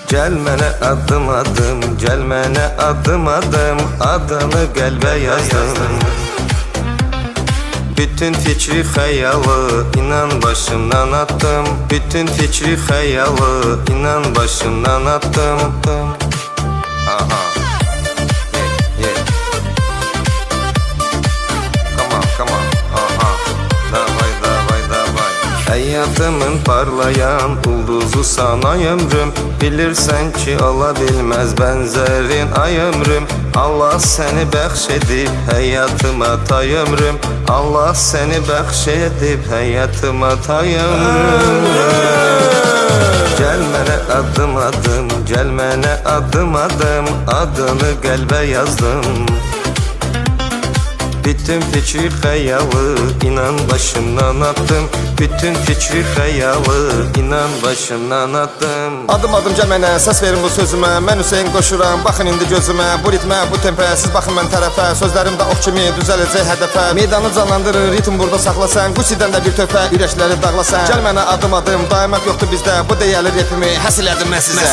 Gel mənə adım adım, gel mənə adım adım, adını qəlbə yazdım. Bütün fikri xəyalı inan başımdan attım. Bütün fikri xəyalı inan başımdan attım. Aha. Yeah. Come on. Aha. Davay. Hayatımın parlayan ulduzu sana ömrüm. Bilirsən ki ola bilməz bənzərin ay ömrüm. Allah səni bəxş edib həyatıma tay ömrüm. Allah səni bəxş edib həyatıma tay ömrüm. Gel mənə adım adım, gel mənə adım adım, adını qəlbə yazdım. Bütün fikri xəyalı inan başımdan attım. Bütün fikri xəyalı inan başımdan attım. Adım adım gəl mənə, səs verin bu sözümə. Mən Hüseyin qoşuram, baxın indi gözümə. Bu ritmə, bu tempəyə, siz baxın mən tərəfə. Sözlərim də ox kimi düzələcək hədəfə. Meydanı canlandırır, ritm burada saxlasan. Qusidən də bir töhfə, ürəkləri dağlasan. Gəl mənə adım adım, dayanmaq yoxdur bizdə. Bu deyəli repimi həsil edim mən sizə.